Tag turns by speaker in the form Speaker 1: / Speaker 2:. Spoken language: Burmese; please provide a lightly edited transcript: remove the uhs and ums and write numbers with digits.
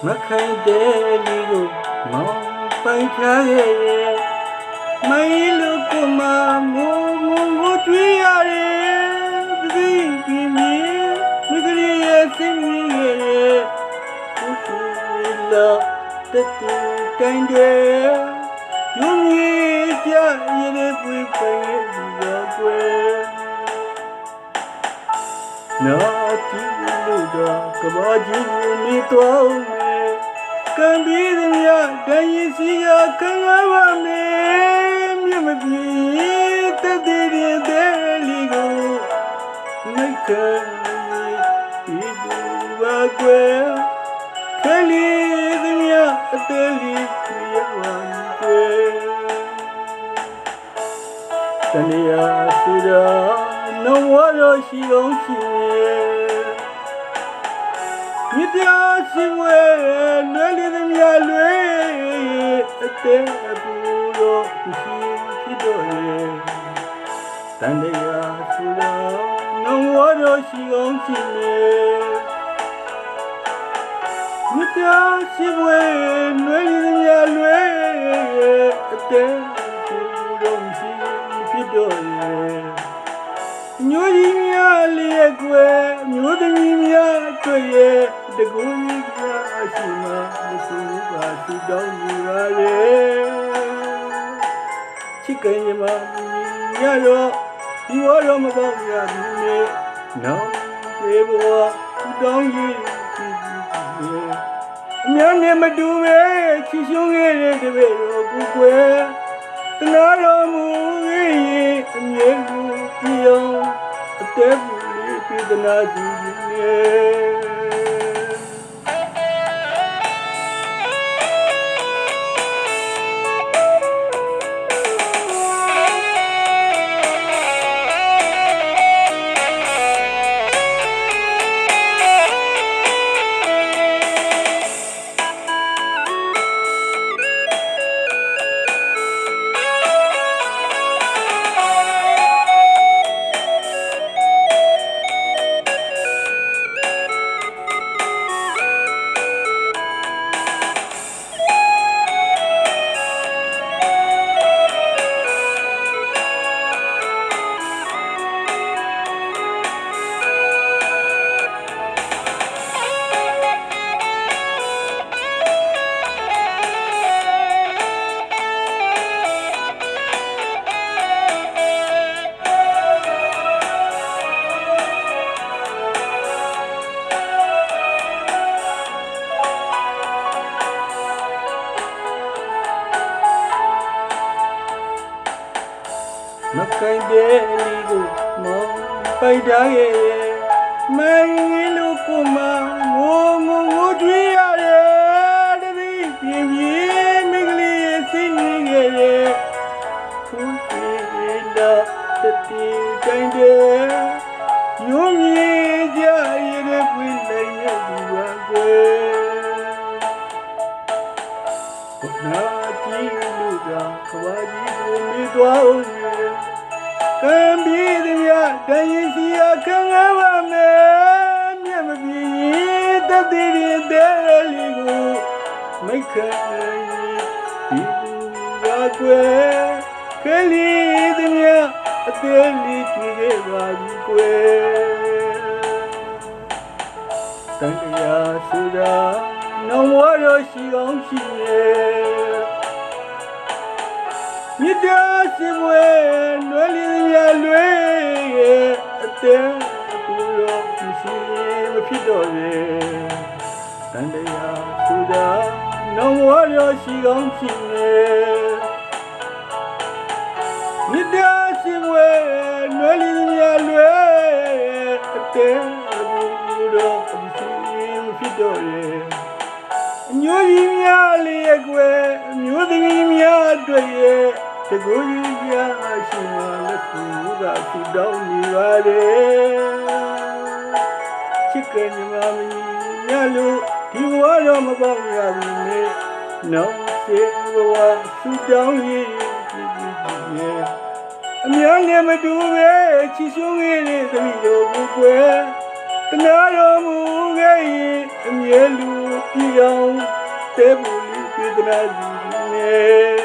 Speaker 1: မခိုင်တဲ့လီကိုမောင်းပိုင်ထားရဲ့မိုင်းလူကမမိုးမိုးကျွေးရတယ်သတိပြင်းပြင်းမိကလေးရဲ့စိတ်ကြီးရဲ့ကိုရှိလာတဲ့တိုင်းတဲ့ယုံကြည်ကြရတဲ့ပွေပဲရောကွယ်နာကြည့်လို့တော့ကဘာကြီးနေတော့မယ်ကံပြီးသည်များဒဏ်ရည်စီကခံရပါမယ်မြတ်မပြေတည်တည်တဲ့လီကိုမိတ်ခဲဒီဘူပါကွယ်ခလီသည်များအသေးလေးပြရပါကွယ်တဏှာဆိုတာနဝရရှိအောင်ရှိမြပြရှိဝဲလွယ်လေးသည်များလွယ်အသေးဘူလို့ရှိဖြစ်တော့ရဲ့တဏှာဆိုတာနဝရရှိအောင်ရှိမြပြရှိဝဲလွယ်လေးသည်များလွယ်အသေးဘူလို့ရှိဖြစ်တော့ရဲ့မျိုးကြီးများလေးကွယ်မျိုးသမီးများတွေ့ရဲ့တကူကြီးများရှိမှမစုပါသူတောင်းယူပါလေချစ်ခင်မညရောဒီဝရောမပေါရဘူးလေနောက်ပြေဘဝသူတောင်းယူအများနဲ့မတူပဲချီရှုံးခဲ့တဲ့တပည့်တော်ကိုကွယ်တနာတော်မူရဲ့အမြဲတမ်းပြောင်းအသက်ပူလေးပြေဒနာစီနေမခိုင်တဲ့လီကိုမောင်းပိုက်ထားရဲ့မိုင်းလူကမမိုးကျွေးရတယ်တတိပြင်းပြင်းမိကလေးစိတ်ကြီးရဲ့ခုရှိလာတဲ့တိုင်းတဲ့ယုံကြည်ကြရတဲ့ပွေလိုက်ရသူပါကွယ်နာကြည့်လို့တော့ခဝါကြီးကိုနေတော့ကံပြီးသည်များတန်ရင်စီရခံရပါမယ်မြတ်မပြေတည်တည်တဲ့လီကိုမိတ်ခဲဒီဘူပါကွယ်ကလေးသည်များအသေးလေးကြည့်ခဲ့ပါပြီကွယ်တန်တရားဆိုတာနဝရရှိအောင်ရှိရဲ့မြတ်တာရှိဝဲလွယ်လေးများလွယ်အသေးဘူလို့ရှိမဖြစ်တော့ရဲ့တန်တရားဆိုတာနဝရရှိအောင်ရှိရဲ့မြတ်တာရှိဝဲလွယ်လေးများလွယ်အသေးဘူလို့ရှိမဖြစ်တော့ရဲ့မျိုးကြီးများလေးကွယ်မျိုးသမီးများတွေ့ရဲ့တကူကြီးများရှိမှလက်ကူကသူတောင်းနေပါလေချစ်ခင်မမီညလို့ဒီဘဝတော့မပေါရဘူးနဲ့နောက်စေဘဝသူတောင်းရည်ရဲ့အများနဲ့မတူပဲချီရှုံးခဲ့တဲ့သမီးတို့ကိုကွယ်တနာတော်မူခဲ့ရင်အမြဲလူ ပြေအောင်တဲပူလေးပြေသနာစီနဲ့